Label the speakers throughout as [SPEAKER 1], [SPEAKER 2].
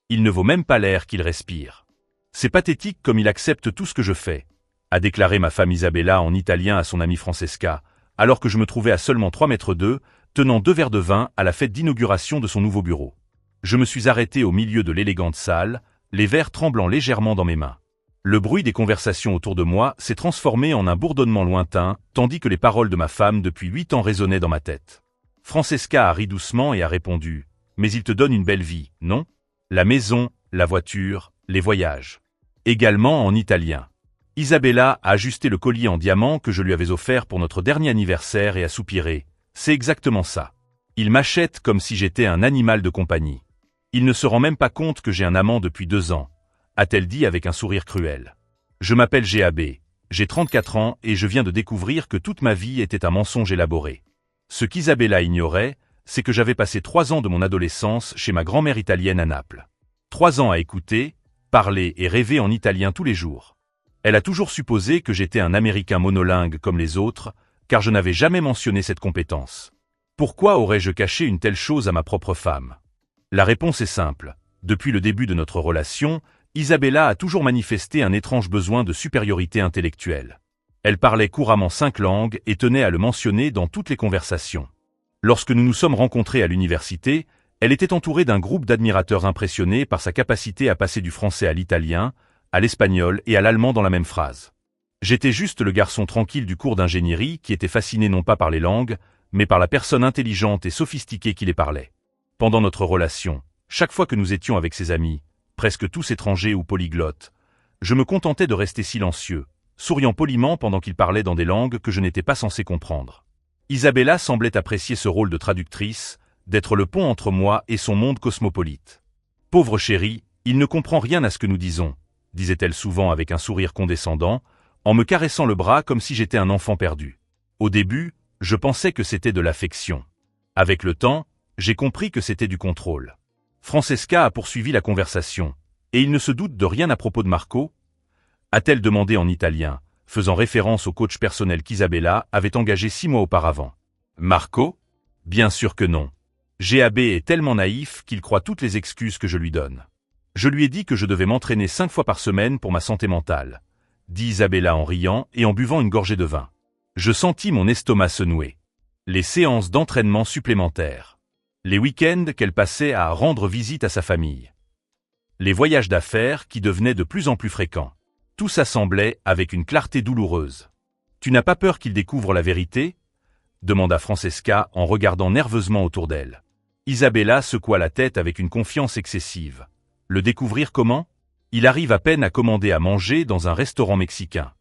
[SPEAKER 1] Il ne vaut même pas l'air qu'il respire. C'est pathétique comme il accepte tout ce que je fais, a déclaré ma femme Isabella en italien à son amie Francesca, alors que je me trouvais à seulement 3 mètres d'eux, tenant 2 verres de vin à la fête d'inauguration de son nouveau bureau. Je me suis arrêté au milieu de l'élégante salle, les verres tremblant légèrement dans mes mains. Le bruit des conversations autour de moi s'est transformé en un bourdonnement lointain, tandis que les paroles de ma femme depuis 8 ans résonnaient dans ma tête. Francesca a ri doucement et a répondu « Mais il te donne une belle vie, non ? La maison, la voiture, les voyages. » Également en italien. Isabella a ajusté le collier en diamant que je lui avais offert pour notre dernier anniversaire et a soupiré. C'est exactement ça. Il m'achète comme si j'étais un animal de compagnie. Il ne se rend même pas compte que j'ai un amant depuis 2 ans, a-t-elle dit avec un sourire cruel. Je m'appelle GAB, j'ai 34 ans et je viens de découvrir que toute ma vie était un mensonge élaboré. Ce qu'Isabella ignorait, c'est que j'avais passé 3 ans de mon adolescence chez ma grand-mère italienne à Naples. 3 ans à écouter, parler et rêver en italien tous les jours. Elle a toujours supposé que j'étais un Américain monolingue comme les autres, car je n'avais jamais mentionné cette compétence. Pourquoi aurais-je caché une telle chose à ma propre femme? La réponse est simple. Depuis le début de notre relation, Isabella a toujours manifesté un étrange besoin de supériorité intellectuelle. Elle parlait couramment 5 langues et tenait à le mentionner dans toutes les conversations. Lorsque nous nous sommes rencontrés à l'université, elle était entourée d'un groupe d'admirateurs impressionnés par sa capacité à passer du français à l'italien, à l'espagnol et à l'allemand dans la même phrase. J'étais juste le garçon tranquille du cours d'ingénierie qui était fasciné non pas par les langues, mais par la personne intelligente et sophistiquée qui les parlait. Pendant notre relation, chaque fois que nous étions avec ses amis, presque tous étrangers ou polyglottes, je me contentais de rester silencieux, souriant poliment pendant qu'il parlait dans des langues que je n'étais pas censé comprendre. Isabella semblait apprécier ce rôle de traductrice, d'être le pont entre moi et son monde cosmopolite. « Pauvre chéri, il ne comprend rien à ce que nous disons », disait-elle souvent avec un sourire condescendant, en me caressant le bras comme si j'étais un enfant perdu. Au début, je pensais que c'était de l'affection. Avec le temps, j'ai compris que c'était du contrôle. Francesca a poursuivi la conversation. « Et il ne se doute de rien à propos de Marco ?» a-t-elle demandé en italien, faisant référence au coach personnel qu'Isabella avait engagé 6 mois auparavant. « Marco ? Bien sûr que non. GAB est tellement naïf qu'il croit toutes les excuses que je lui donne. Je lui ai dit que je devais m'entraîner 5 fois par semaine pour ma santé mentale, dit Isabella en riant et en buvant une gorgée de vin. Je sentis mon estomac se nouer. Les séances d'entraînement supplémentaires. Les week-ends qu'elle passait à rendre visite à sa famille. Les voyages d'affaires qui devenaient de plus en plus fréquents. Tout s'assemblait avec une clarté douloureuse. « Tu n'as pas peur qu'il découvre la vérité ?» demanda Francesca en regardant nerveusement autour d'elle. Isabella secoua la tête avec une confiance excessive. Le découvrir comment? Il arrive à peine à commander à manger dans un restaurant mexicain.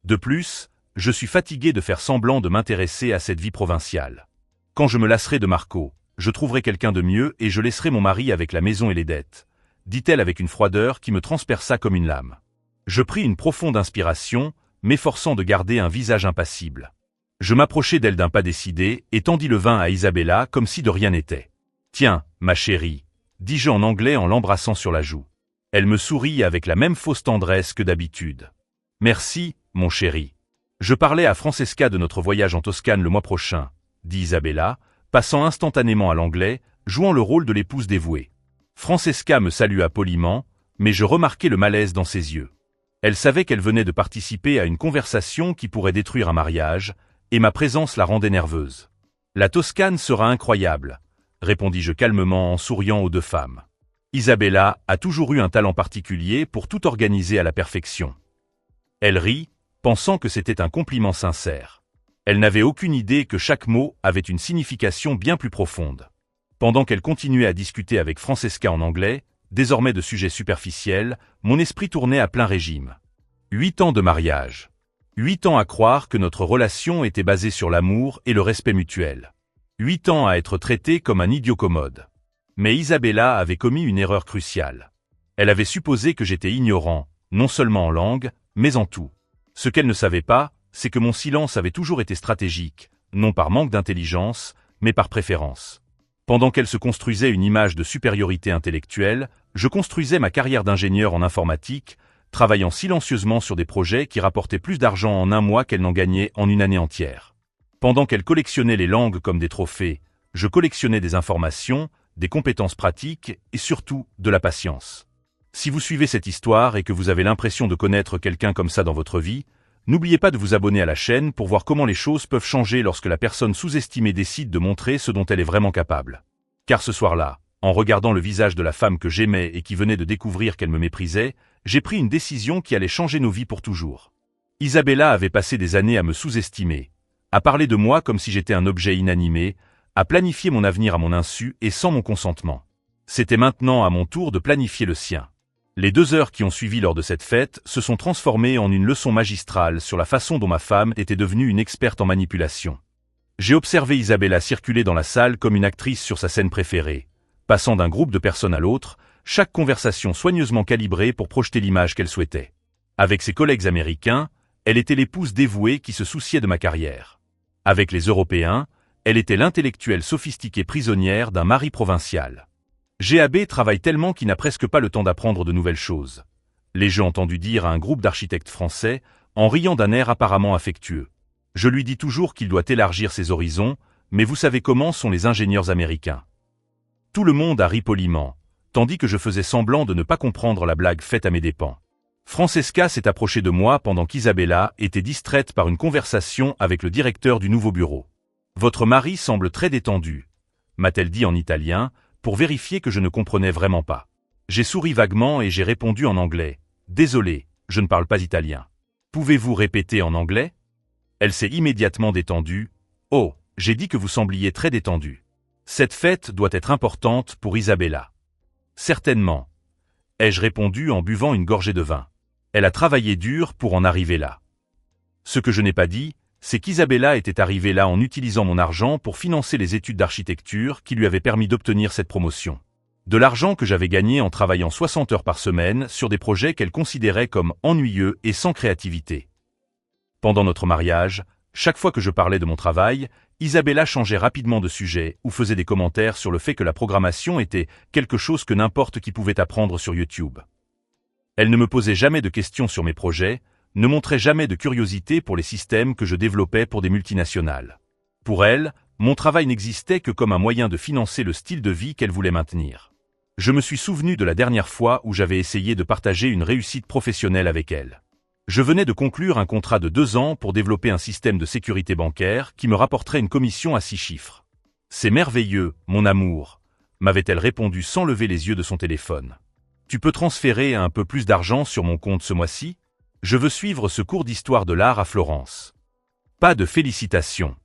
[SPEAKER 1] De plus, je suis fatigué de faire semblant de m'intéresser à cette vie provinciale. Quand je me lasserai de Marco, je trouverai quelqu'un de mieux et je laisserai mon mari avec la maison et les dettes, dit-elle avec une froideur qui me transperça comme une lame. Je pris une profonde inspiration, m'efforçant de garder un visage impassible. Je m'approchai d'elle d'un pas décidé et tendis le vin à Isabella comme si de rien n'était. « Tiens, ma chérie », dis-je en anglais en l'embrassant sur la joue. Elle me sourit avec la même fausse tendresse que d'habitude. « Merci, mon chéri. Je parlais à Francesca de notre voyage en Toscane le mois prochain, dit Isabella, passant instantanément à l'anglais, jouant le rôle de l'épouse dévouée. Francesca me salua poliment, mais je remarquai le malaise dans ses yeux. Elle savait qu'elle venait de participer à une conversation qui pourrait détruire un mariage, et ma présence la rendait nerveuse. « La Toscane sera incroyable », répondis-je calmement en souriant aux 2 femmes. Isabella a toujours eu un talent particulier pour tout organiser à la perfection. Elle rit, pensant que c'était un compliment sincère. Elle n'avait aucune idée que chaque mot avait une signification bien plus profonde. Pendant qu'elle continuait à discuter avec Francesca en anglais, désormais de sujets superficiels, mon esprit tournait à plein régime. 8 ans de mariage. 8 ans à croire que notre relation était basée sur l'amour et le respect mutuel. 8 ans à être traité comme un idiot commode. Mais Isabella avait commis une erreur cruciale. Elle avait supposé que j'étais ignorant, non seulement en langue, mais en tout. Ce qu'elle ne savait pas, c'est que mon silence avait toujours été stratégique, non par manque d'intelligence, mais par préférence. Pendant qu'elle se construisait une image de supériorité intellectuelle, je construisais ma carrière d'ingénieur en informatique, travaillant silencieusement sur des projets qui rapportaient plus d'argent en un mois qu'elle n'en gagnait en une année entière. Pendant qu'elle collectionnait les langues comme des trophées, je collectionnais des informations, des compétences pratiques et surtout de la patience. Si vous suivez cette histoire et que vous avez l'impression de connaître quelqu'un comme ça dans votre vie, n'oubliez pas de vous abonner à la chaîne pour voir comment les choses peuvent changer lorsque la personne sous-estimée décide de montrer ce dont elle est vraiment capable. Car ce soir-là, en regardant le visage de la femme que j'aimais et qui venait de découvrir qu'elle me méprisait, j'ai pris une décision qui allait changer nos vies pour toujours. Isabella avait passé des années à me sous-estimer, à parler de moi comme si j'étais un objet inanimé, à planifier mon avenir à mon insu et sans mon consentement. C'était maintenant à mon tour de planifier le sien. Les 2 heures qui ont suivi lors de cette fête se sont transformées en une leçon magistrale sur la façon dont ma femme était devenue une experte en manipulation. J'ai observé Isabella circuler dans la salle comme une actrice sur sa scène préférée, passant d'un groupe de personnes à l'autre, chaque conversation soigneusement calibrée pour projeter l'image qu'elle souhaitait. Avec ses collègues américains, elle était l'épouse dévouée qui se souciait de ma carrière. Avec les Européens, elle était l'intellectuelle sophistiquée prisonnière d'un mari provincial. GAB travaille tellement qu'il n'a presque pas le temps d'apprendre de nouvelles choses. L'ai-je entendu dire à un groupe d'architectes français, en riant d'un air apparemment affectueux. Je lui dis toujours qu'il doit élargir ses horizons, mais vous savez comment sont les ingénieurs américains. Tout le monde a ri poliment, tandis que je faisais semblant de ne pas comprendre la blague faite à mes dépens. Francesca s'est approchée de moi pendant qu'Isabella était distraite par une conversation avec le directeur du nouveau bureau. « Votre mari semble très détendu », m'a-t-elle dit en italien, pour vérifier que je ne comprenais vraiment pas. J'ai souri vaguement et j'ai répondu en anglais. « Désolé, je ne parle pas italien. Pouvez-vous répéter en anglais ?» Elle s'est immédiatement détendue. « Oh, j'ai dit que vous sembliez très détendu. Cette fête doit être importante pour Isabella. »« Certainement. » ai-je répondu en buvant une gorgée de vin. Elle a travaillé dur pour en arriver là. Ce que je n'ai pas dit, c'est qu'Isabella était arrivée là en utilisant mon argent pour financer les études d'architecture qui lui avaient permis d'obtenir cette promotion. De l'argent que j'avais gagné en travaillant 60 heures par semaine sur des projets qu'elle considérait comme ennuyeux et sans créativité. Pendant notre mariage, chaque fois que je parlais de mon travail, Isabella changeait rapidement de sujet ou faisait des commentaires sur le fait que la programmation était quelque chose que n'importe qui pouvait apprendre sur YouTube. Elle ne me posait jamais de questions sur mes projets, ne montrait jamais de curiosité pour les systèmes que je développais pour des multinationales. Pour elle, mon travail n'existait que comme un moyen de financer le style de vie qu'elle voulait maintenir. Je me suis souvenu de la dernière fois où j'avais essayé de partager une réussite professionnelle avec elle. Je venais de conclure un contrat de 2 ans pour développer un système de sécurité bancaire qui me rapporterait une commission à 6 chiffres. « C'est merveilleux, mon amour », m'avait-elle répondu sans lever les yeux de son téléphone. « Tu peux transférer un peu plus d'argent sur mon compte ce mois-ci ? Je veux suivre ce cours d'histoire de l'art à Florence. » Pas de félicitations.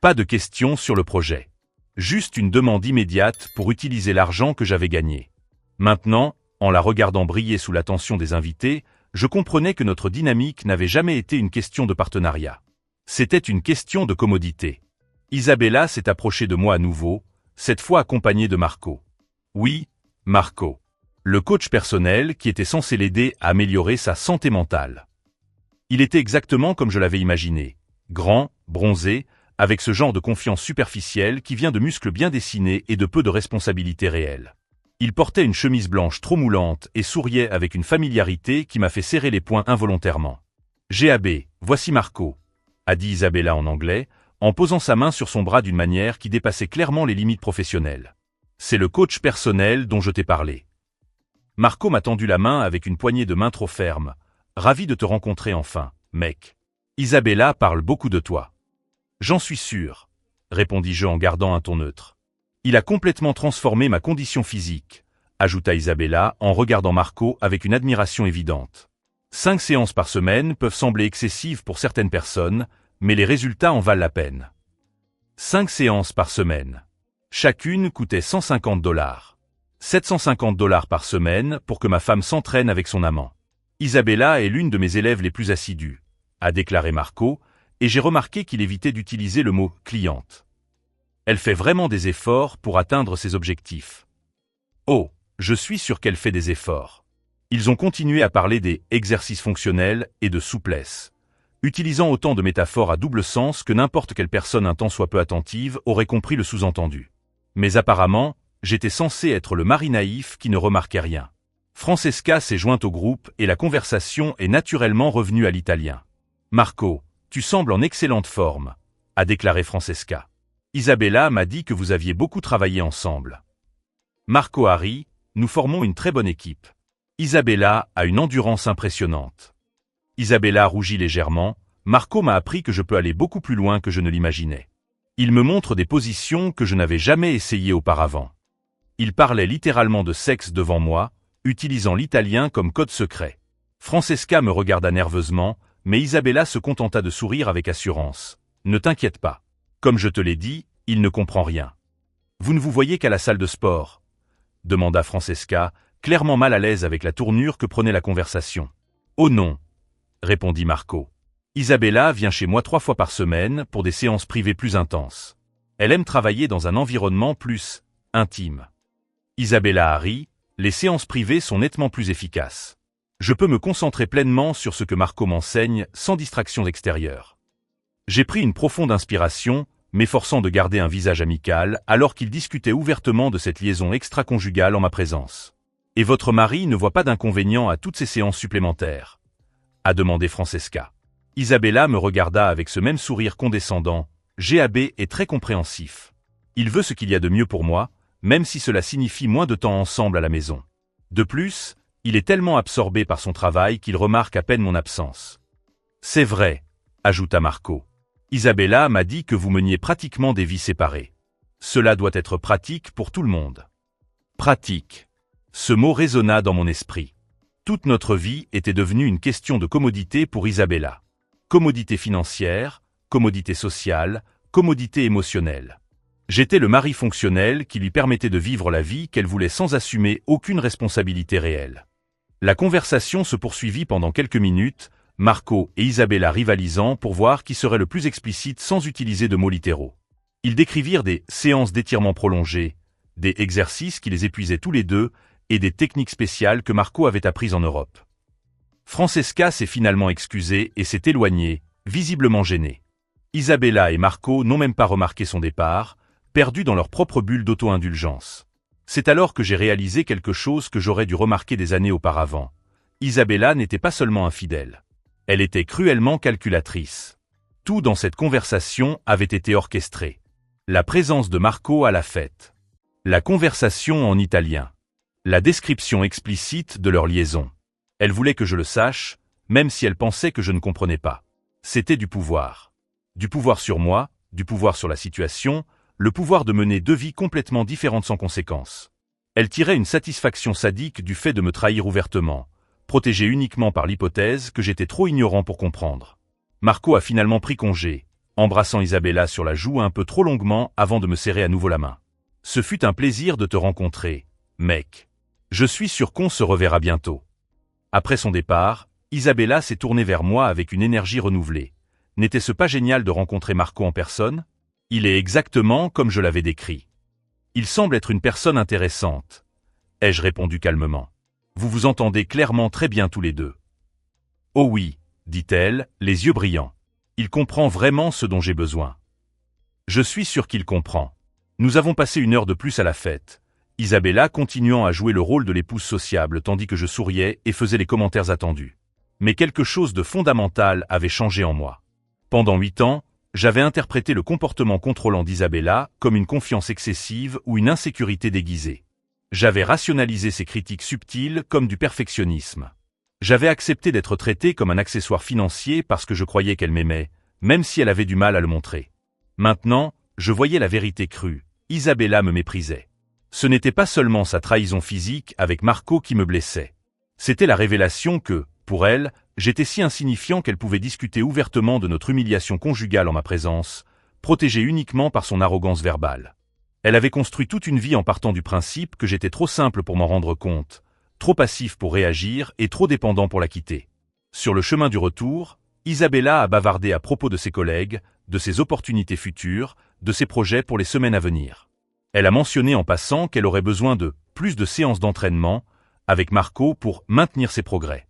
[SPEAKER 1] Pas de questions sur le projet. Juste une demande immédiate pour utiliser l'argent que j'avais gagné. Maintenant, en la regardant briller sous l'attention des invités, je comprenais que notre dynamique n'avait jamais été une question de partenariat. C'était une question de commodité. Isabella s'est approchée de moi à nouveau, cette fois accompagnée de Marco. Oui, Marco. Le coach personnel qui était censé l'aider à améliorer sa santé mentale. Il était exactement comme je l'avais imaginé. Grand, bronzé, avec ce genre de confiance superficielle qui vient de muscles bien dessinés et de peu de responsabilités réelles. Il portait une chemise blanche trop moulante et souriait avec une familiarité qui m'a fait serrer les poings involontairement. « GAB, voici Marco », a dit Isabella en anglais, en posant sa main sur son bras d'une manière qui dépassait clairement les limites professionnelles. « C'est le coach personnel dont je t'ai parlé. » Marco m'a tendu la main avec une poignée de main trop ferme. « Ravi de te rencontrer enfin, mec. Isabella parle beaucoup de toi. »« J'en suis sûr, » répondis-je en gardant un ton neutre. « Il a complètement transformé ma condition physique, » ajouta Isabella en regardant Marco avec une admiration évidente. 5 séances par semaine peuvent sembler excessives pour certaines personnes, mais les résultats en valent la peine. 5 séances par semaine. Chacune coûtait $150. 750 $ par semaine pour que ma femme s'entraîne avec son amant. Isabella est l'une de mes élèves les plus assidues, a déclaré Marco, et j'ai remarqué qu'il évitait d'utiliser le mot « cliente ». Elle fait vraiment des efforts pour atteindre ses objectifs. Oh, je suis sûr qu'elle fait des efforts. Ils ont continué à parler des exercices fonctionnels et de souplesse, utilisant autant de métaphores à double sens que n'importe quelle personne un tant soit peu attentive aurait compris le sous-entendu. Mais apparemment, j'étais censé être le mari naïf qui ne remarquait rien. Francesca s'est jointe au groupe et la conversation est naturellement revenue à l'italien. « Marco, tu sembles en excellente forme », a déclaré Francesca. « Isabella m'a dit que vous aviez beaucoup travaillé ensemble. » Marco Harry, nous formons une très bonne équipe. Isabella a une endurance impressionnante. Isabella rougit légèrement. Marco m'a appris que je peux aller beaucoup plus loin que je ne l'imaginais. Il me montre des positions que je n'avais jamais essayées auparavant. Il parlait littéralement de sexe devant moi, utilisant l'italien comme code secret. Francesca me regarda nerveusement, mais Isabella se contenta de sourire avec assurance. Ne t'inquiète pas. Comme je te l'ai dit, il ne comprend rien. Vous ne vous voyez qu'à la salle de sport? Demanda Francesca, clairement mal à l'aise avec la tournure que prenait la conversation. Oh non, répondit Marco. Isabella vient chez moi 3 fois par semaine pour des séances privées plus intenses. Elle aime travailler dans un environnement plus intime. Isabella Harry, les séances privées sont nettement plus efficaces. Je peux me concentrer pleinement sur ce que Marco m'enseigne sans distraction extérieure. J'ai pris une profonde inspiration, m'efforçant de garder un visage amical alors qu'il discutait ouvertement de cette liaison extra-conjugale en ma présence. Et votre mari ne voit pas d'inconvénient à toutes ces séances supplémentaires? A demandé Francesca. Isabella me regarda avec ce même sourire condescendant. GAB est très compréhensif. Il veut ce qu'il y a de mieux pour moi, même si cela signifie moins de temps ensemble à la maison. De plus, il est tellement absorbé par son travail qu'il remarque à peine mon absence. C'est vrai, ajouta Marco. Isabella m'a dit que vous meniez pratiquement des vies séparées. Cela doit être pratique pour tout le monde. Pratique. Ce mot résonna dans mon esprit. Toute notre vie était devenue une question de commodité pour Isabella. Commodité financière, commodité sociale, commodité émotionnelle. J'étais le mari fonctionnel qui lui permettait de vivre la vie qu'elle voulait sans assumer aucune responsabilité réelle. La conversation se poursuivit pendant quelques minutes, Marco et Isabella rivalisant pour voir qui serait le plus explicite sans utiliser de mots littéraux. Ils décrivirent des séances d'étirement prolongées, des exercices qui les épuisaient tous les deux et des techniques spéciales que Marco avait apprises en Europe. Francesca s'est finalement excusée et s'est éloignée, visiblement gênée. Isabella et Marco n'ont même pas remarqué son départ, perdus dans leur propre bulle d'auto-indulgence. C'est alors que j'ai réalisé quelque chose que j'aurais dû remarquer des années auparavant. Isabella n'était pas seulement infidèle. Elle était cruellement calculatrice. Tout dans cette conversation avait été orchestré. La présence de Marco à la fête. La conversation en italien. La description explicite de leur liaison. Elle voulait que je le sache, même si elle pensait que je ne comprenais pas. C'était du pouvoir. Du pouvoir sur moi, du pouvoir sur la situation, le pouvoir de mener 2 vies complètement différentes sans conséquence. Elle tirait une satisfaction sadique du fait de me trahir ouvertement, protégé uniquement par l'hypothèse que j'étais trop ignorant pour comprendre. Marco a finalement pris congé, embrassant Isabella sur la joue un peu trop longuement avant de me serrer à nouveau la main. Ce fut un plaisir de te rencontrer, mec. Je suis sûr qu'on se reverra bientôt. Après son départ, Isabella s'est tournée vers moi avec une énergie renouvelée. N'était-ce pas génial de rencontrer Marco en personne? Il est exactement comme je l'avais décrit. Il semble être une personne intéressante, ai-je répondu calmement. Vous vous entendez clairement très bien tous les deux. Oh oui, dit-elle, les yeux brillants. Il comprend vraiment ce dont j'ai besoin. Je suis sûr qu'il comprend. Nous avons passé 1 heure de plus à la fête. Isabella continuant à jouer le rôle de l'épouse sociable tandis que je souriais et faisais les commentaires attendus. Mais quelque chose de fondamental avait changé en moi. Pendant 8 ans, j'avais interprété le comportement contrôlant d'Isabella comme une confiance excessive ou une insécurité déguisée. J'avais rationalisé ses critiques subtiles comme du perfectionnisme. J'avais accepté d'être traité comme un accessoire financier parce que je croyais qu'elle m'aimait, même si elle avait du mal à le montrer. Maintenant, je voyais la vérité crue. Isabella me méprisait. Ce n'était pas seulement sa trahison physique avec Marco qui me blessait. C'était la révélation que, pour elle, j'étais si insignifiant qu'elle pouvait discuter ouvertement de notre humiliation conjugale en ma présence, protégée uniquement par son arrogance verbale. Elle avait construit toute une vie en partant du principe que j'étais trop simple pour m'en rendre compte, trop passif pour réagir et trop dépendant pour la quitter. Sur le chemin du retour, Isabella a bavardé à propos de ses collègues, de ses opportunités futures, de ses projets pour les semaines à venir. Elle a mentionné en passant qu'elle aurait besoin de plus de séances d'entraînement avec Marco pour maintenir ses progrès.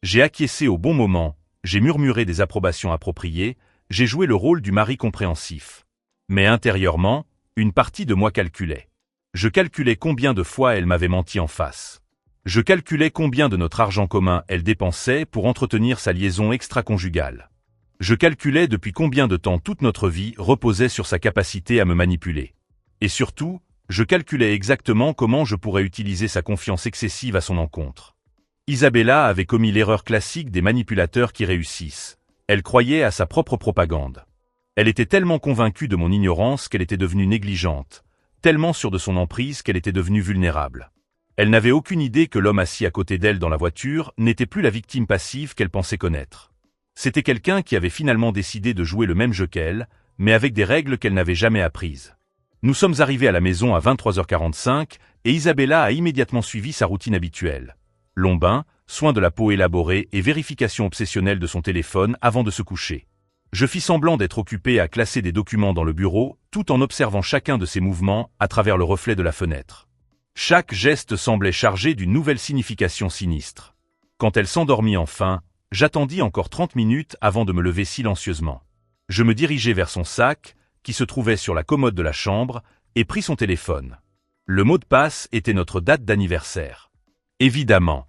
[SPEAKER 1] J'ai acquiescé au bon moment, j'ai murmuré des approbations appropriées, j'ai joué le rôle du mari compréhensif. Mais intérieurement, une partie de moi calculait. Je calculais combien de fois elle m'avait menti en face. Je calculais combien de notre argent commun elle dépensait pour entretenir sa liaison extra-conjugale. Je calculais depuis combien de temps toute notre vie reposait sur sa capacité à me manipuler. Et surtout, Je calculais exactement comment je pourrais utiliser sa confiance excessive à son encontre. Isabella avait commis l'erreur classique des manipulateurs qui réussissent. Elle croyait à sa propre propagande. Elle était tellement convaincue de mon ignorance qu'elle était devenue négligente, tellement sûre de son emprise qu'elle était devenue vulnérable. Elle n'avait aucune idée que l'homme assis à côté d'elle dans la voiture n'était plus la victime passive qu'elle pensait connaître. C'était quelqu'un qui avait finalement décidé de jouer le même jeu qu'elle, mais avec des règles qu'elle n'avait jamais apprises. Nous sommes arrivés à la maison à 23h45 et Isabella a immédiatement suivi sa routine habituelle. Long bain, soin de la peau élaborés et vérification obsessionnelle de son téléphone avant de se coucher. Je fis semblant d'être occupé à classer des documents dans le bureau, tout en observant chacun de ses mouvements à travers le reflet de la fenêtre. Chaque geste semblait chargé d'une nouvelle signification sinistre. Quand elle s'endormit enfin, j'attendis encore 30 minutes avant de me lever silencieusement. Je me dirigeai vers son sac, qui se trouvait sur la commode de la chambre, et pris son téléphone. Le mot de passe était notre date d'anniversaire. Évidemment.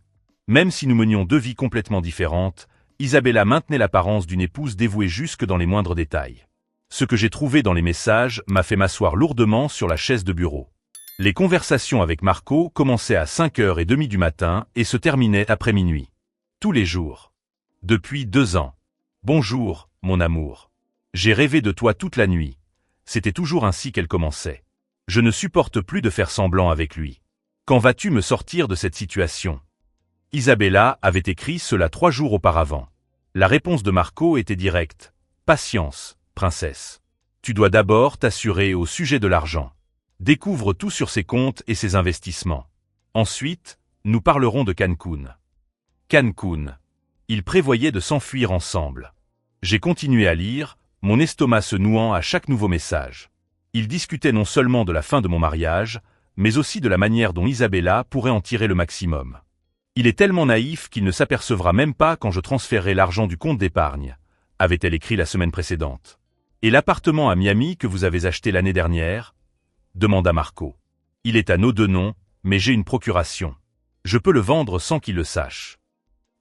[SPEAKER 1] Même si nous menions deux vies complètement différentes, Isabella maintenait l'apparence d'une épouse dévouée jusque dans les moindres détails. Ce que j'ai trouvé dans les messages m'a fait m'asseoir lourdement sur la chaise de bureau. Les conversations avec Marco commençaient à 5h30 du matin et se terminaient après minuit. Tous les jours. Depuis 2 ans. Bonjour, mon amour. J'ai rêvé de toi toute la nuit. C'était toujours ainsi qu'elle commençait. Je ne supporte plus de faire semblant avec lui. Quand vas-tu me sortir de cette situation ? Isabella avait écrit cela 3 jours auparavant. La réponse de Marco était directe. Patience, princesse. Tu dois d'abord t'assurer au sujet de l'argent. Découvre tout sur ses comptes et ses investissements. Ensuite, nous parlerons de Cancun. Cancun. Ils prévoyaient de s'enfuir ensemble. J'ai continué à lire, mon estomac se nouant à chaque nouveau message. Ils discutaient non seulement de la fin de mon mariage, mais aussi de la manière dont Isabella pourrait en tirer le maximum. Il est tellement naïf qu'il ne s'apercevra même pas quand je transférerai l'argent du compte d'épargne, avait-elle écrit la semaine précédente. Et l'appartement à Miami que vous avez acheté l'année dernière ? Demanda Marco. Il est à nos deux noms, mais j'ai une procuration. Je peux le vendre sans qu'il le sache.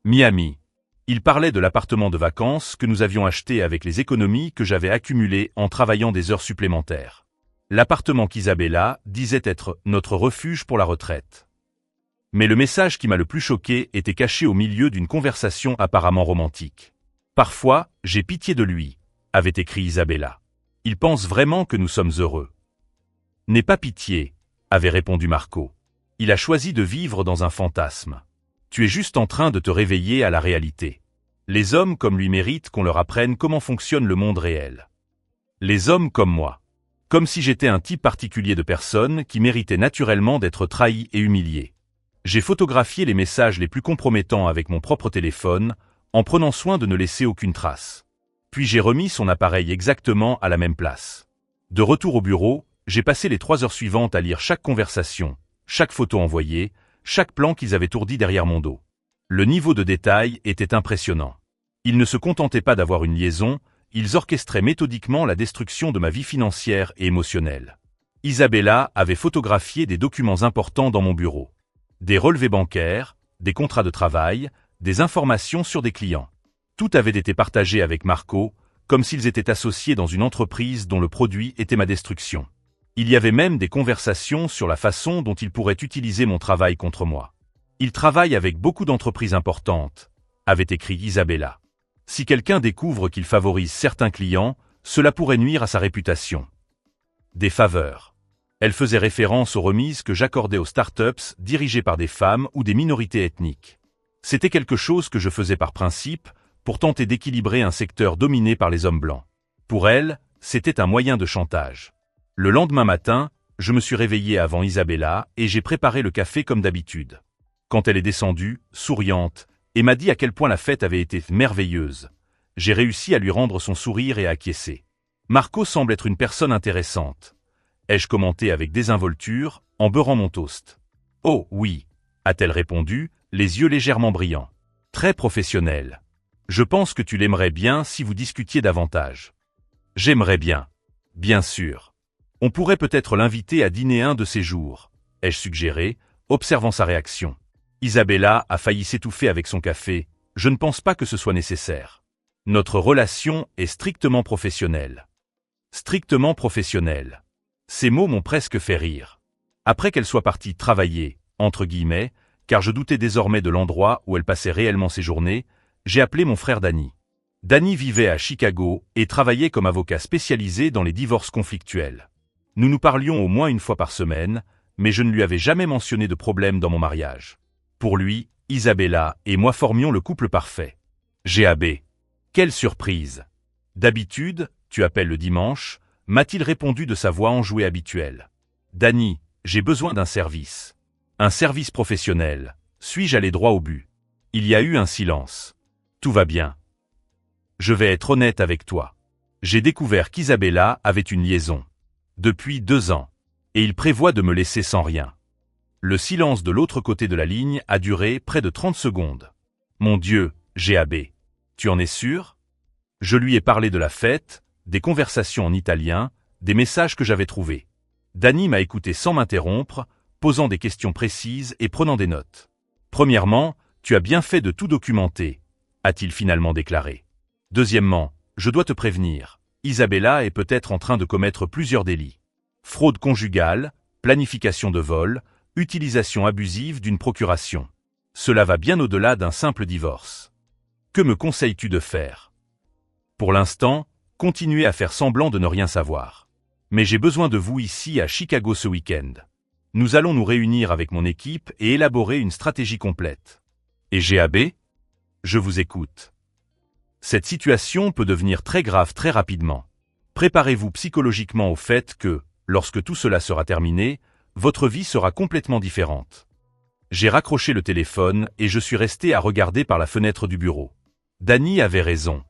[SPEAKER 1] Miami. Il parlait de l'appartement de vacances que nous avions acheté avec les économies que j'avais accumulées en travaillant des heures supplémentaires. L'appartement qu'Isabella disait être notre refuge pour la retraite. Mais le message qui m'a le plus choqué était caché au milieu d'une conversation apparemment romantique. Parfois, j'ai pitié de lui, avait écrit Isabella. Il pense vraiment que nous sommes heureux. N'aie pas pitié, avait répondu Marco. Il a choisi de vivre dans un fantasme. Tu es juste en train de te réveiller à la réalité. Les hommes comme lui méritent qu'on leur apprenne comment fonctionne le monde réel. Les hommes comme moi. Comme si j'étais un type particulier de personne qui méritait naturellement d'être trahi et humilié. J'ai photographié les messages les plus compromettants avec mon propre téléphone, en prenant soin de ne laisser aucune trace. Puis j'ai remis son appareil exactement à la même place. De retour au bureau, j'ai passé les 3 heures suivantes à lire chaque conversation, chaque photo envoyée, chaque plan qu'ils avaient ourdi derrière mon dos. Le niveau de détail était impressionnant. Ils ne se contentaient pas d'avoir une liaison, ils orchestraient méthodiquement la destruction de ma vie financière et émotionnelle. Isabella avait photographié des documents importants dans mon bureau. Des relevés bancaires, des contrats de travail, des informations sur des clients. Tout avait été partagé avec Marco, comme s'ils étaient associés dans une entreprise dont le produit était ma destruction. Il y avait même des conversations sur la façon dont il pourrait utiliser mon travail contre moi. Il travaille avec beaucoup d'entreprises importantes, avait écrit Isabella. Si quelqu'un découvre qu'il favorise certains clients, cela pourrait nuire à sa réputation. Des faveurs. Elle faisait référence aux remises que j'accordais aux startups dirigées par des femmes ou des minorités ethniques. C'était quelque chose que je faisais par principe, pour tenter d'équilibrer un secteur dominé par les hommes blancs. Pour elle, c'était un moyen de chantage. Le lendemain matin, je me suis réveillé avant Isabella et j'ai préparé le café comme d'habitude. Quand elle est descendue, souriante, et m'a dit à quel point la fête avait été merveilleuse, j'ai réussi à lui rendre son sourire et à acquiescer. Marco semble être une personne intéressante. Ai-je commenté avec désinvolture, en beurrant mon toast. Oh oui, a-t-elle répondu, les yeux légèrement brillants. Très professionnel. Je pense que tu l'aimerais bien si vous discutiez davantage. J'aimerais bien. Bien sûr. On pourrait peut-être l'inviter à dîner un de ces jours, ai-je suggéré, observant sa réaction. Isabella a failli s'étouffer avec son café, je ne pense pas que ce soit nécessaire. Notre relation est strictement professionnelle. Strictement professionnelle. Ces mots m'ont presque fait rire. Après qu'elle soit partie travailler, entre guillemets, car je doutais désormais de l'endroit où elle passait réellement ses journées, j'ai appelé mon frère Danny. Danny vivait à Chicago et travaillait comme avocat spécialisé dans les divorces conflictuels. Nous nous parlions au moins une fois par semaine, mais je ne lui avais jamais mentionné de problème dans mon mariage. Pour lui, Isabella et moi formions le couple parfait. GAB. Quelle surprise! D'habitude, tu appelles le dimanche, m'a-t-il répondu de sa voix enjouée habituelle. Danny, j'ai besoin d'un service. Un service professionnel. Suis-je allé droit au but? Il y a eu un silence. Tout va bien. Je vais être honnête avec toi. J'ai découvert qu'Isabella avait une liaison. Depuis 2 ans. Et il prévoit de me laisser sans rien. Le silence de l'autre côté de la ligne a duré près de 30 secondes. Mon Dieu, GAB. Tu en es sûr? Je lui ai parlé de la fête, des conversations en italien, des messages que j'avais trouvés. Danny m'a écouté sans m'interrompre, posant des questions précises et prenant des notes. Premièrement, tu as bien fait de tout documenter, a-t-il finalement déclaré. Deuxièmement, je dois te prévenir, Isabella est peut-être en train de commettre plusieurs délits. Fraude conjugale, planification de vol, utilisation abusive d'une procuration. Cela va bien au-delà d'un simple divorce. Que me conseilles-tu de faire? Pour l'instant, continuez à faire semblant de ne rien savoir. Mais j'ai besoin de vous ici à Chicago ce week-end. Nous allons nous réunir avec mon équipe et élaborer une stratégie complète. Et GAB? Je vous écoute. Cette situation peut devenir très grave très rapidement. Préparez-vous psychologiquement au fait que, lorsque tout cela sera terminé, votre vie sera complètement différente. J'ai raccroché le téléphone et je suis resté à regarder par la fenêtre du bureau. Danny avait raison.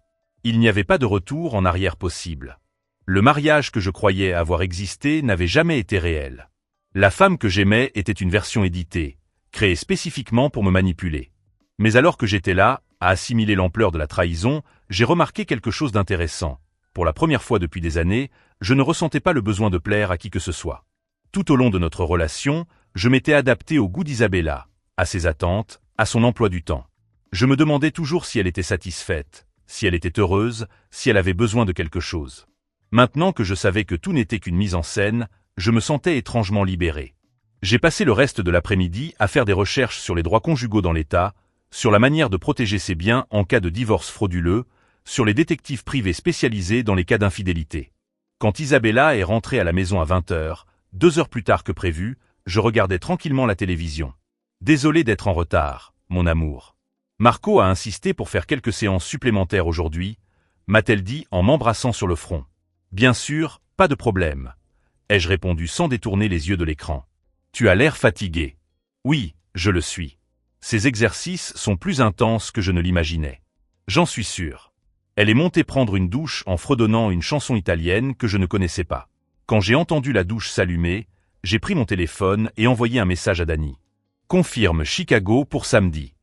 [SPEAKER 1] Il n'y avait pas de retour en arrière possible. Le mariage que je croyais avoir existé n'avait jamais été réel. La femme que j'aimais était une version éditée, créée spécifiquement pour me manipuler. Mais alors que j'étais là, à assimiler l'ampleur de la trahison, j'ai remarqué quelque chose d'intéressant. Pour la première fois depuis des années, je ne ressentais pas le besoin de plaire à qui que ce soit. Tout au long de notre relation, je m'étais adapté au goût d'Isabella, à ses attentes, à son emploi du temps. Je me demandais toujours si elle était satisfaite, si elle était heureuse, si elle avait besoin de quelque chose. Maintenant que je savais que tout n'était qu'une mise en scène, je me sentais étrangement libéré. J'ai passé le reste de l'après-midi à faire des recherches sur les droits conjugaux dans l'État, sur la manière de protéger ses biens en cas de divorce frauduleux, sur les détectives privés spécialisés dans les cas d'infidélité. Quand Isabella est rentrée à la maison à 20h, 2 heures plus tard que prévu, je regardais tranquillement la télévision. Désolé d'être en retard, mon amour. Marco a insisté pour faire quelques séances supplémentaires aujourd'hui, m'a-t-elle dit en m'embrassant sur le front. Bien sûr, pas de problème. Ai-je répondu sans détourner les yeux de l'écran. Tu as l'air fatigué. Oui, je le suis. Ces exercices sont plus intenses que je ne l'imaginais. J'en suis sûr. Elle est montée prendre une douche en fredonnant une chanson italienne que je ne connaissais pas. Quand j'ai entendu la douche s'allumer, j'ai pris mon téléphone et envoyé un message à Danny. Confirme Chicago pour samedi.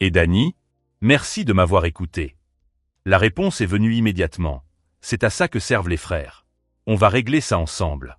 [SPEAKER 1] Et Danny? Merci de m'avoir écouté. La réponse est venue immédiatement. C'est à ça que servent les frères. On va régler ça ensemble.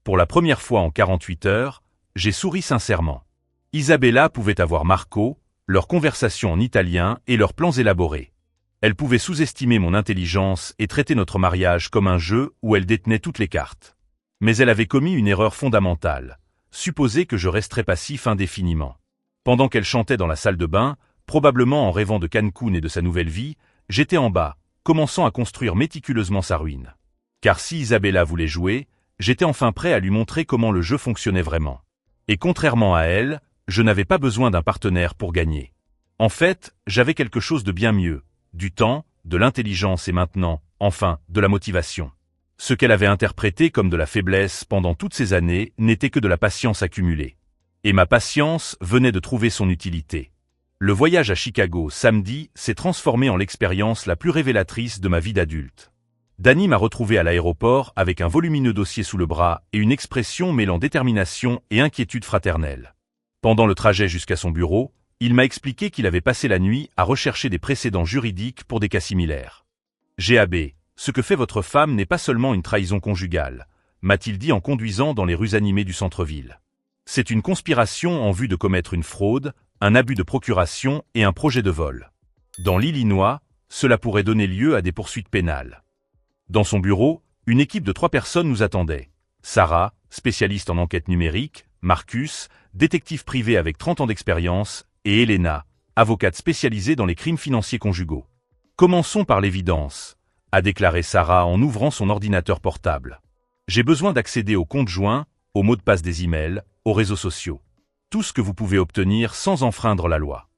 [SPEAKER 1] Pour la première fois en 48 heures, j'ai souri sincèrement. Isabella pouvait avoir Marco, leurs conversations en italien et leurs plans élaborés. Elle pouvait sous-estimer mon intelligence et traiter notre mariage comme un jeu où elle détenait toutes les cartes. Mais elle avait commis une erreur fondamentale, supposer que je resterais passif indéfiniment. Pendant qu'elle chantait dans la salle de bain, probablement en rêvant de Cancun et de sa nouvelle vie, j'étais en bas, commençant à construire méticuleusement sa ruine. Car si Isabella voulait jouer, j'étais enfin prêt à lui montrer comment le jeu fonctionnait vraiment. Et contrairement à elle, je n'avais pas besoin d'un partenaire pour gagner. En fait, j'avais quelque chose de bien mieux, du temps, de l'intelligence et maintenant, enfin, de la motivation. Ce qu'elle avait interprété comme de la faiblesse pendant toutes ces années n'était que de la patience accumulée. Et ma patience venait de trouver son utilité. Le voyage à Chicago samedi s'est transformé en l'expérience la plus révélatrice de ma vie d'adulte. Danny m'a retrouvé à l'aéroport avec un volumineux dossier sous le bras et une expression mêlant détermination et inquiétude fraternelle. Pendant le trajet jusqu'à son bureau, il m'a expliqué qu'il avait passé la nuit à rechercher des précédents juridiques pour des cas similaires. GAB, ce que fait votre femme n'est pas seulement une trahison conjugale, m'a-t-il dit en conduisant dans les rues animées du centre-ville. C'est une conspiration en vue de commettre une fraude, un abus de procuration et un projet de vol. Dans l'Illinois, cela pourrait donner lieu à des poursuites pénales. Dans son bureau, une équipe de 3 personnes nous attendait. Sarah, spécialiste en enquête numérique, Marcus, détective privé avec 30 ans d'expérience, et Elena, avocate spécialisée dans les crimes financiers conjugaux. Commençons par l'évidence, a déclaré Sarah en ouvrant son ordinateur portable. J'ai besoin d'accéder aux comptes joints, aux mots de passe des emails, aux réseaux sociaux. Tout ce que vous pouvez obtenir sans enfreindre la loi.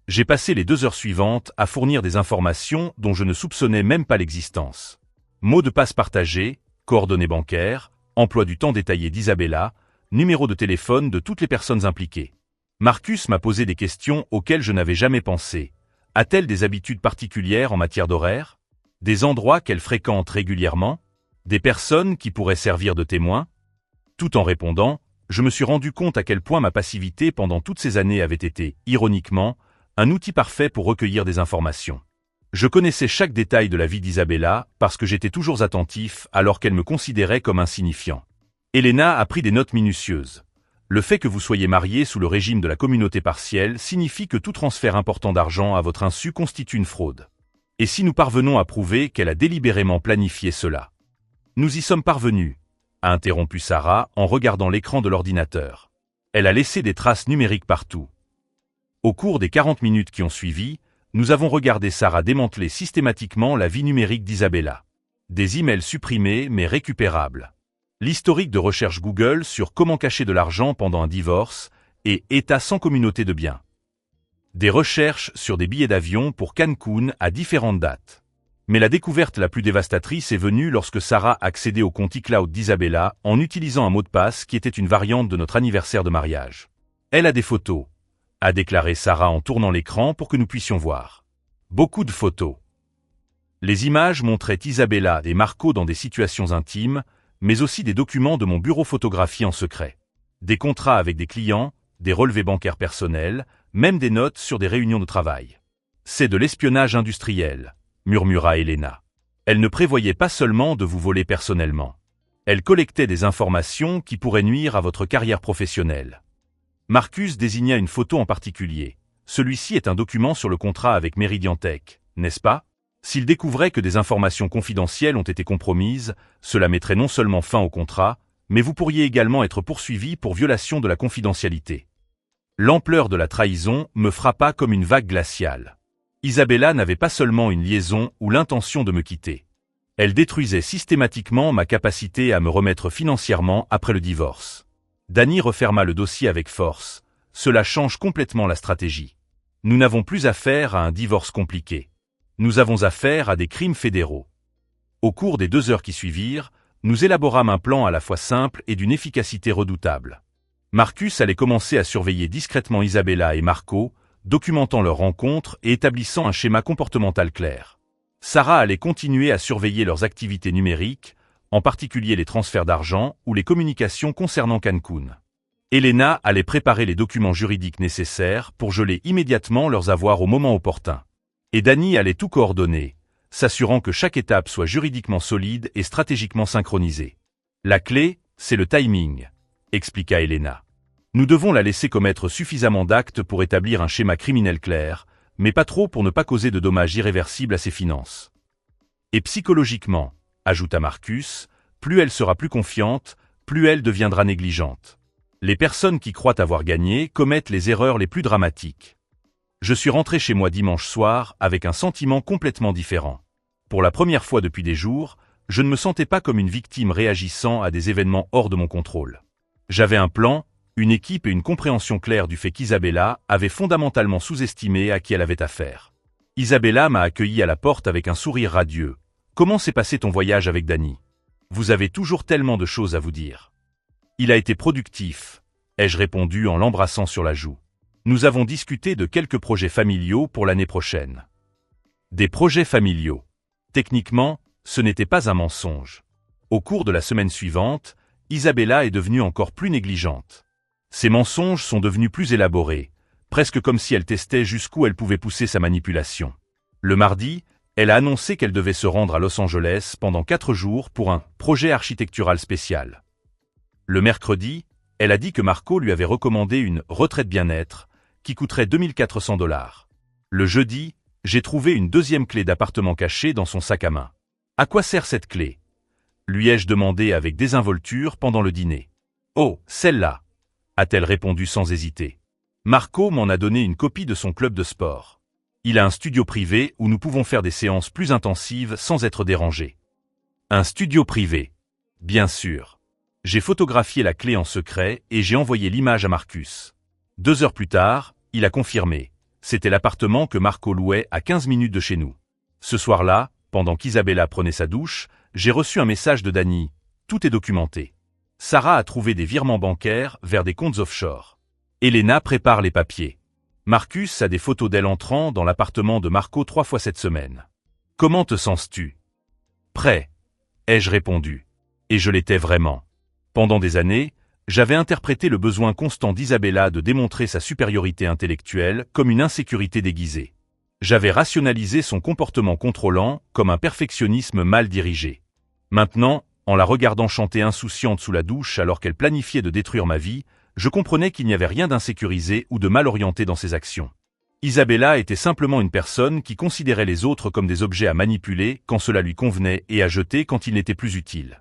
[SPEAKER 1] J'ai passé les 2 heures suivantes à fournir des informations dont je ne soupçonnais même pas l'existence. Mots de passe partagés, coordonnées bancaires, emploi du temps détaillé d'Isabella, numéro de téléphone de toutes les personnes impliquées. Marcus m'a posé des questions auxquelles je n'avais jamais pensé. A-t-elle des habitudes particulières en matière d'horaire? Des endroits qu'elle fréquente régulièrement? Des personnes qui pourraient servir de témoins? Tout en répondant, je me suis rendu compte à quel point ma passivité pendant toutes ces années avait été, ironiquement, un outil parfait pour recueillir des informations. Je connaissais chaque détail de la vie d'Isabella parce que j'étais toujours attentif alors qu'elle me considérait comme insignifiant. Elena a pris des notes minutieuses. Le fait que vous soyez marié sous le régime de la communauté partielle signifie que tout transfert important d'argent à votre insu constitue une fraude. Et si nous parvenons à prouver qu'elle a délibérément planifié cela? Nous y sommes parvenus, a interrompu Sarah en regardant l'écran de l'ordinateur. Elle a laissé des traces numériques partout. Au cours des 40 minutes qui ont suivi, nous avons regardé Sarah démanteler systématiquement la vie numérique d'Isabella. Des emails supprimés mais récupérables. L'historique de recherche Google sur comment cacher de l'argent pendant un divorce et état sans communauté de biens. Des recherches sur des billets d'avion pour Cancun à différentes dates. Mais la découverte la plus dévastatrice est venue lorsque Sarah accédait au compte iCloud d'Isabella en utilisant un mot de passe qui était une variante de notre anniversaire de mariage. Elle a des photos, a déclaré Sarah en tournant l'écran pour que nous puissions voir. Beaucoup de photos. Les images montraient Isabella et Marco dans des situations intimes, mais aussi des documents de mon bureau photographié en secret. Des contrats avec des clients, des relevés bancaires personnels, même des notes sur des réunions de travail. C'est de l'espionnage industriel, murmura Elena. Elle ne prévoyait pas seulement de vous voler personnellement. Elle collectait des informations qui pourraient nuire à votre carrière professionnelle. Marcus désigna une photo en particulier. Celui-ci est un document sur le contrat avec Meridian Tech, n'est-ce pas? S'il découvrait que des informations confidentielles ont été compromises, cela mettrait non seulement fin au contrat, mais vous pourriez également être poursuivi pour violation de la confidentialité. L'ampleur de la trahison me frappa comme une vague glaciale. Isabella n'avait pas seulement une liaison ou l'intention de me quitter. Elle détruisait systématiquement ma capacité à me remettre financièrement après le divorce. Danny referma le dossier avec force. Cela change complètement la stratégie. Nous n'avons plus affaire à un divorce compliqué. Nous avons affaire à des crimes fédéraux. Au cours des 2 heures qui suivirent, nous élaborâmes un plan à la fois simple et d'une efficacité redoutable. Marcus allait commencer à surveiller discrètement Isabella et Marco, documentant leur rencontre et établissant un schéma comportemental clair. Sarah allait continuer à surveiller leurs activités numériques, en particulier les transferts d'argent ou les communications concernant Cancun. Elena allait préparer les documents juridiques nécessaires pour geler immédiatement leurs avoirs au moment opportun. Et Danny allait tout coordonner, s'assurant que chaque étape soit juridiquement solide et stratégiquement synchronisée. La clé, c'est le timing, expliqua Elena. Nous devons la laisser commettre suffisamment d'actes pour établir un schéma criminel clair, mais pas trop pour ne pas causer de dommages irréversibles à ses finances. Et psychologiquement, ajouta Marcus, plus elle sera plus confiante, plus elle deviendra négligente. Les personnes qui croient avoir gagné commettent les erreurs les plus dramatiques. Je suis rentré chez moi dimanche soir avec un sentiment complètement différent. Pour la première fois depuis des jours, je ne me sentais pas comme une victime réagissant à des événements hors de mon contrôle. J'avais un plan, une équipe et une compréhension claire du fait qu'Isabella avait fondamentalement sous-estimé à qui elle avait affaire. Isabella m'a accueilli à la porte avec un sourire radieux. « Comment s'est passé ton voyage avec Danny? Vous avez toujours tellement de choses à vous dire. » « Il a été productif, ai-je répondu en l'embrassant sur la joue. Nous avons discuté de quelques projets familiaux pour l'année prochaine. Des projets familiaux. Techniquement, ce n'était pas un mensonge. Au cours de la semaine suivante, Isabella est devenue encore plus négligente. Ses mensonges sont devenus plus élaborés, presque comme si elle testait jusqu'où elle pouvait pousser sa manipulation. Le mardi, elle a annoncé qu'elle devait se rendre à Los Angeles pendant 4 jours pour un projet architectural spécial. Le mercredi, elle a dit que Marco lui avait recommandé une retraite bien-être qui coûterait 2400 $. Le jeudi, j'ai trouvé une 2e clé d'appartement cachée dans son sac à main. À quoi sert cette clé? Lui ai-je demandé avec désinvolture pendant le dîner. Oh, celle-là, a-t-elle répondu sans hésiter. Marco m'en a donné une copie de son club de sport. Il a un studio privé où nous pouvons faire des séances plus intensives sans être dérangés. Un studio privé. Bien sûr. J'ai photographié la clé en secret et j'ai envoyé l'image à Marcus. 2 heures plus tard, il a confirmé. C'était l'appartement que Marco louait à 15 minutes de chez nous. Ce soir-là, pendant qu'Isabella prenait sa douche, j'ai reçu un message de Dani. Tout est documenté. Sarah a trouvé des virements bancaires vers des comptes offshore. Elena prépare les papiers. Marcus a des photos d'elle entrant dans l'appartement de Marco 3 fois cette semaine. Comment te sens-tu? Prêt, ai-je répondu. Et je l'étais vraiment. Pendant des années, j'avais interprété le besoin constant d'Isabella de démontrer sa supériorité intellectuelle comme une insécurité déguisée. J'avais rationalisé son comportement contrôlant comme un perfectionnisme mal dirigé. Maintenant, en la regardant chanter insouciante sous la douche alors qu'elle planifiait de détruire ma vie, je comprenais qu'il n'y avait rien d'insécurisé ou de mal orienté dans ses actions. Isabella était simplement une personne qui considérait les autres comme des objets à manipuler quand cela lui convenait et à jeter quand ils n'étaient plus utiles.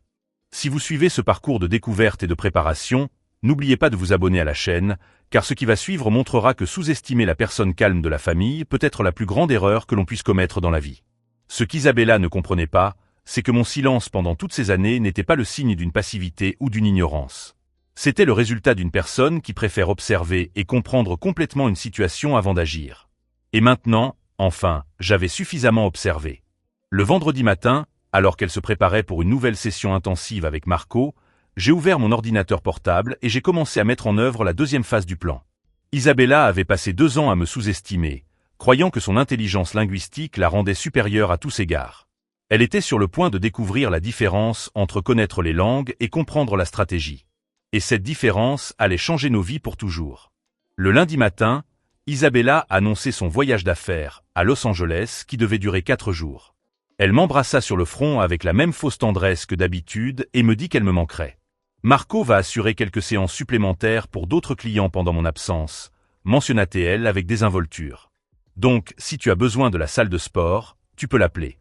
[SPEAKER 1] Si vous suivez ce parcours de découverte et de préparation, n'oubliez pas de vous abonner à la chaîne, car ce qui va suivre montrera que sous-estimer la personne calme de la famille peut être la plus grande erreur que l'on puisse commettre dans la vie. Ce qu'Isabella ne comprenait pas, c'est que mon silence pendant toutes ces années n'était pas le signe d'une passivité ou d'une ignorance. C'était le résultat d'une personne qui préfère observer et comprendre complètement une situation avant d'agir. Et maintenant, enfin, j'avais suffisamment observé. Le vendredi matin, alors qu'elle se préparait pour une nouvelle session intensive avec Marco, j'ai ouvert mon ordinateur portable et j'ai commencé à mettre en œuvre la deuxième phase du plan. Isabella avait passé 2 ans à me sous-estimer, croyant que son intelligence linguistique la rendait supérieure à tous égards. Elle était sur le point de découvrir la différence entre connaître les langues et comprendre la stratégie. Et cette différence allait changer nos vies pour toujours. Le lundi matin, Isabella annonçait son voyage d'affaires à Los Angeles qui devait durer 4 jours. Elle m'embrassa sur le front avec la même fausse tendresse que d'habitude et me dit qu'elle me manquerait. Marco va assurer quelques séances supplémentaires pour d'autres clients pendant mon absence, mentionna-t-elle avec désinvolture. Donc, si tu as besoin de la salle de sport, tu peux l'appeler.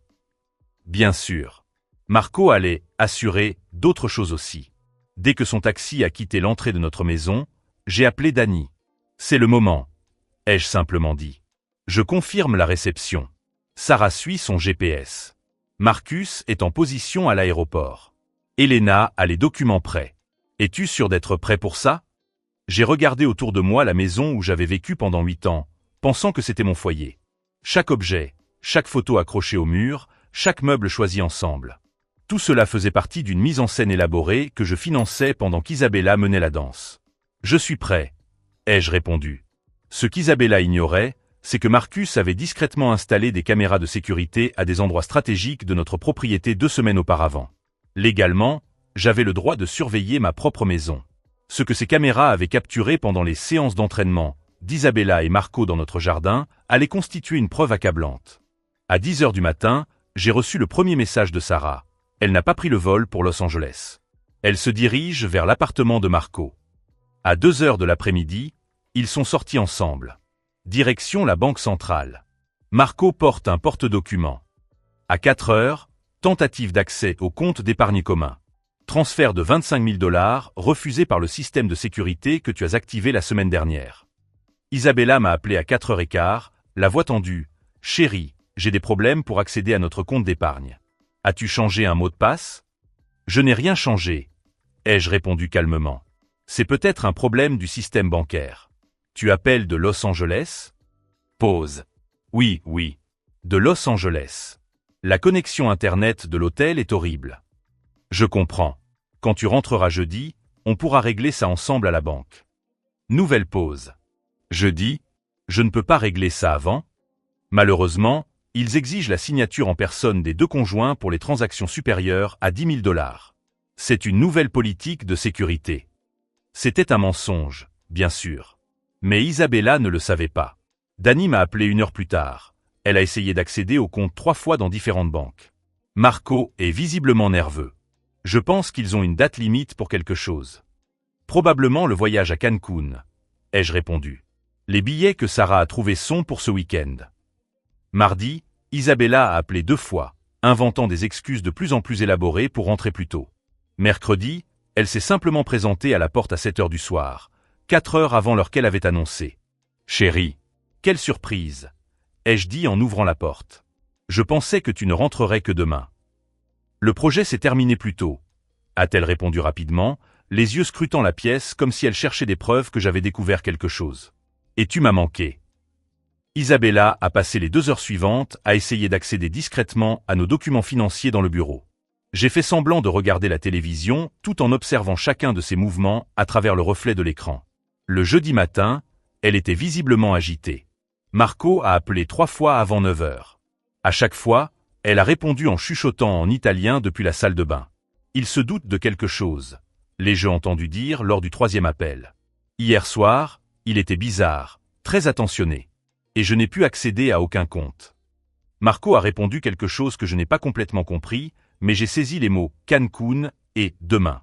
[SPEAKER 1] Bien sûr. Marco allait assurer d'autres choses aussi. Dès que son taxi a quitté l'entrée de notre maison, j'ai appelé Dani. C'est le moment, ai-je simplement dit. Je confirme la réception. Sarah suit son GPS. Marcus est en position à l'aéroport. Elena a les documents prêts. Es-tu sûr d'être prêt pour ça? J'ai regardé autour de moi la maison où j'avais vécu pendant 8 ans, pensant que c'était mon foyer. Chaque objet, chaque photo accrochée au mur, chaque meuble choisi ensemble. Tout cela faisait partie d'une mise en scène élaborée que je finançais pendant qu'Isabella menait la danse. Je suis prêt, ai-je répondu. Ce qu'Isabella ignorait, c'est que Marcus avait discrètement installé des caméras de sécurité à des endroits stratégiques de notre propriété 2 semaines auparavant. Légalement, j'avais le droit de surveiller ma propre maison. Ce que ces caméras avaient capturé pendant les séances d'entraînement d'Isabella et Marco dans notre jardin allait constituer une preuve accablante. À 10 heures du matin, j'ai reçu le premier message de Sarah. Elle n'a pas pris le vol pour Los Angeles. Elle se dirige vers l'appartement de Marco. À 2 heures de l'après-midi, ils sont sortis ensemble. Direction la banque centrale. Marco porte un porte-document. À 4 heures, tentative d'accès au compte d'épargne commun. Transfert de 25 000 $ refusé par le système de sécurité que tu as activé la semaine dernière. Isabella m'a appelé à 4h15, la voix tendue. « Chérie, j'ai des problèmes pour accéder à notre compte d'épargne. As-tu changé un mot de passe ?» Je n'ai rien changé, ai-je répondu calmement. C'est peut-être un problème du système bancaire. Tu appelles de Los Angeles? Pause. Oui, de Los Angeles. La connexion Internet de l'hôtel est horrible. Je comprends. Quand tu rentreras jeudi, on pourra régler ça ensemble à la banque. Nouvelle pause. Jeudi? Je ne peux pas régler ça avant? Malheureusement, ils exigent la signature en personne des 2 conjoints pour les transactions supérieures à 10 000 $. C'est une nouvelle politique de sécurité. C'était un mensonge, bien sûr. Mais Isabella ne le savait pas. Dani m'a appelé 1 heure plus tard. Elle a essayé d'accéder au compte 3 fois dans différentes banques. Marco est visiblement nerveux. Je pense qu'ils ont une date limite pour quelque chose. Probablement le voyage à Cancun, ai-je répondu. Les billets que Sarah a trouvés sont pour ce week-end. Mardi, Isabella a appelé 2 fois, inventant des excuses de plus en plus élaborées pour rentrer plus tôt. Mercredi, elle s'est simplement présentée à la porte à 7 heures du soir, 4 heures avant l'heure qu'elle avait annoncée. Chérie, quelle surprise, ai-je dit en ouvrant la porte. Je pensais que tu ne rentrerais que demain. Le projet s'est terminé plus tôt, a-t-elle répondu rapidement, les yeux scrutant la pièce comme si elle cherchait des preuves que j'avais découvert quelque chose. Et tu m'as manqué. Isabella a passé les 2 heures suivantes à essayer d'accéder discrètement à nos documents financiers dans le bureau. J'ai fait semblant de regarder la télévision tout en observant chacun de ses mouvements à travers le reflet de l'écran. Le jeudi matin, elle était visiblement agitée. Marco a appelé 3 fois avant 9 heures. À chaque fois, elle a répondu en chuchotant en italien depuis la salle de bain. Il se doute de quelque chose, l'ai-je entendu dire lors du 3e appel. Hier soir, il était bizarre, très attentionné. Et je n'ai pu accéder à aucun compte. Marco a répondu quelque chose que je n'ai pas complètement compris, mais j'ai saisi les mots « Cancun » et « demain ».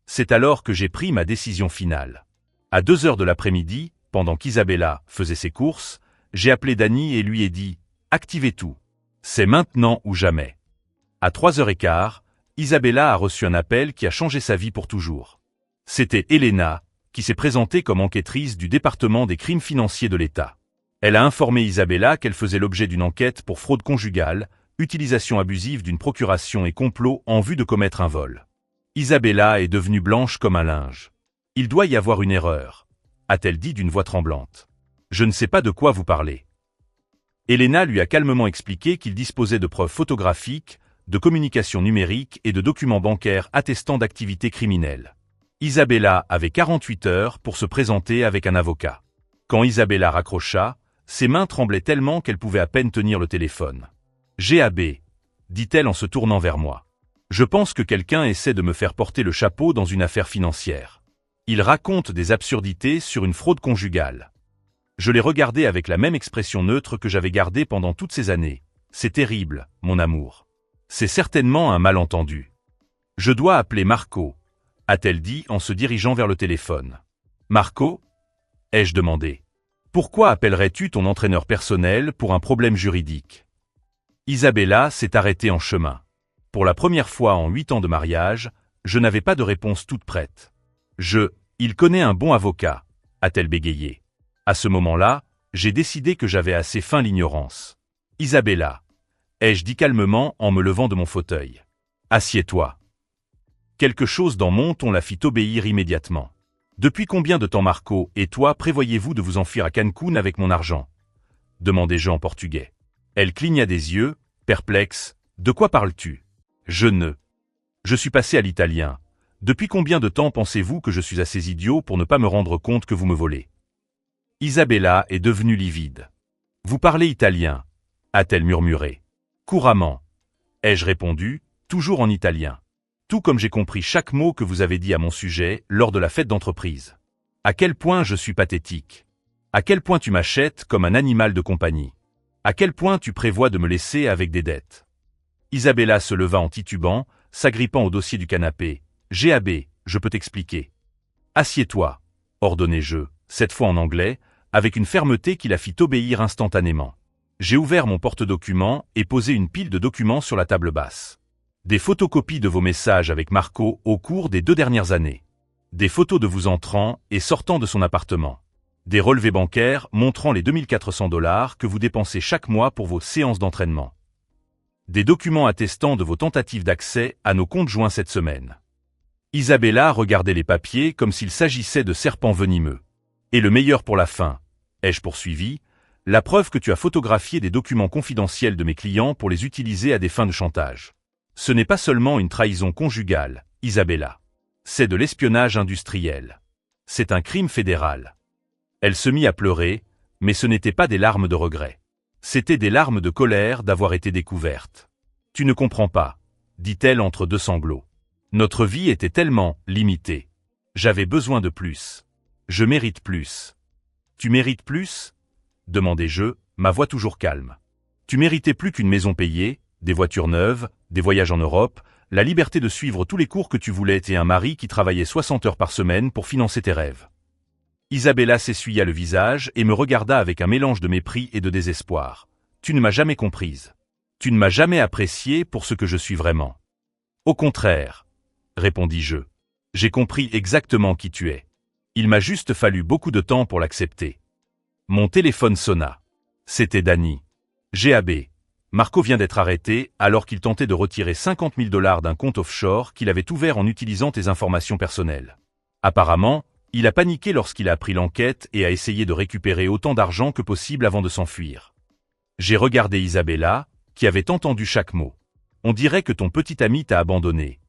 [SPEAKER 1] C'est alors que j'ai pris ma décision finale. À 2 heures de l'après-midi, pendant qu'Isabella faisait ses courses, j'ai appelé Danny et lui ai dit « Activez tout. C'est maintenant ou jamais ». À 3h15, Isabella a reçu un appel qui a changé sa vie pour toujours. C'était Elena, qui s'est présentée comme enquêtrice du département des crimes financiers de l'État. Elle a informé Isabella qu'elle faisait l'objet d'une enquête pour fraude conjugale, utilisation abusive d'une procuration et complot en vue de commettre un vol. Isabella est devenue blanche comme un linge. « Il doit y avoir une erreur », a-t-elle dit d'une voix tremblante. « Je ne sais pas de quoi vous parlez. » Elena lui a calmement expliqué qu'il disposait de preuves photographiques, de communications numériques et de documents bancaires attestant d'activités criminelles. Isabella avait 48 heures pour se présenter avec un avocat. Quand Isabella raccrocha, ses mains tremblaient tellement qu'elle pouvait à peine tenir le téléphone. « GAB », dit-elle en se tournant vers moi. « Je pense que quelqu'un essaie de me faire porter le chapeau dans une affaire financière. Il raconte des absurdités sur une fraude conjugale. » Je l'ai regardé avec la même expression neutre que j'avais gardée pendant toutes ces années. « C'est terrible, mon amour. C'est certainement un malentendu. Je dois appeler Marco, a-t-elle dit en se dirigeant vers le téléphone. « Marco ?» ai-je demandé. « Pourquoi appellerais-tu ton entraîneur personnel pour un problème juridique ?» Isabella s'est arrêtée en chemin. Pour la première fois en 8 ans de mariage, je n'avais pas de réponse toute prête. « Il connaît un bon avocat », a-t-elle bégayé. À ce moment-là, j'ai décidé que j'avais assez faim l'ignorance. « Isabella », ai-je dit calmement en me levant de mon fauteuil. « Assieds-toi. » Quelque chose dans mon ton la fit obéir immédiatement. « Depuis combien de temps Marco et toi prévoyez-vous de vous enfuir à Cancun avec mon argent ?» demandai-je en portugais. Elle cligna des yeux, perplexe. « De quoi parles-tu » ? Je suis passé à l'italien. Depuis combien de temps pensez-vous que je suis assez idiot pour ne pas me rendre compte que vous me volez ? Isabella est devenue livide. « Vous parlez italien » a-t-elle murmuré. « Couramment » ai-je répondu, toujours en italien. Tout comme j'ai compris chaque mot que vous avez dit à mon sujet lors de la fête d'entreprise. À quel point je suis pathétique. À quel point tu m'achètes comme un animal de compagnie. À quel point tu prévois de me laisser avec des dettes. Isabella se leva en titubant, s'agrippant au dossier du canapé. « GAB, je peux t'expliquer. »« Assieds-toi » ordonnai-je, cette fois en anglais, avec une fermeté qui la fit obéir instantanément. J'ai ouvert mon porte-documents et posé une pile de documents sur la table basse. Des photocopies de vos messages avec Marco au cours des 2 dernières années. Des photos de vous entrant et sortant de son appartement. Des relevés bancaires montrant les 2400 $ que vous dépensez chaque mois pour vos séances d'entraînement. Des documents attestant de vos tentatives d'accès à nos comptes joints cette semaine. Isabella regardait les papiers comme s'il s'agissait de serpents venimeux. Et le meilleur pour la fin, ai-je poursuivi, la preuve que tu as photographié des documents confidentiels de mes clients pour les utiliser à des fins de chantage. Ce n'est pas seulement une trahison conjugale, Isabella. C'est de l'espionnage industriel. C'est un crime fédéral. Elle se mit à pleurer, mais ce n'était pas des larmes de regret. C'étaient des larmes de colère d'avoir été découverte. « Tu ne comprends pas », dit-elle entre 2 sanglots. Notre vie était tellement limitée. J'avais besoin de plus. Je mérite plus. Tu mérites plus ? demandai-je, ma voix toujours calme. Tu méritais plus qu'une maison payée, des voitures neuves, des voyages en Europe, la liberté de suivre tous les cours que tu voulais et un mari qui travaillait 60 heures par semaine pour financer tes rêves. Isabella s'essuya le visage et me regarda avec un mélange de mépris et de désespoir. Tu ne m'as jamais comprise. Tu ne m'as jamais appréciée pour ce que je suis vraiment. Au contraire, répondis-je. J'ai compris exactement qui tu es. Il m'a juste fallu beaucoup de temps pour l'accepter. Mon téléphone sonna. C'était Danny. GAB. Marco vient d'être arrêté alors qu'il tentait de retirer 50 000 $ d'un compte offshore qu'il avait ouvert en utilisant tes informations personnelles. Apparemment, il a paniqué lorsqu'il a appris l'enquête et a essayé de récupérer autant d'argent que possible avant de s'enfuir. J'ai regardé Isabella, qui avait entendu chaque mot. On dirait que ton petit ami t'a abandonné.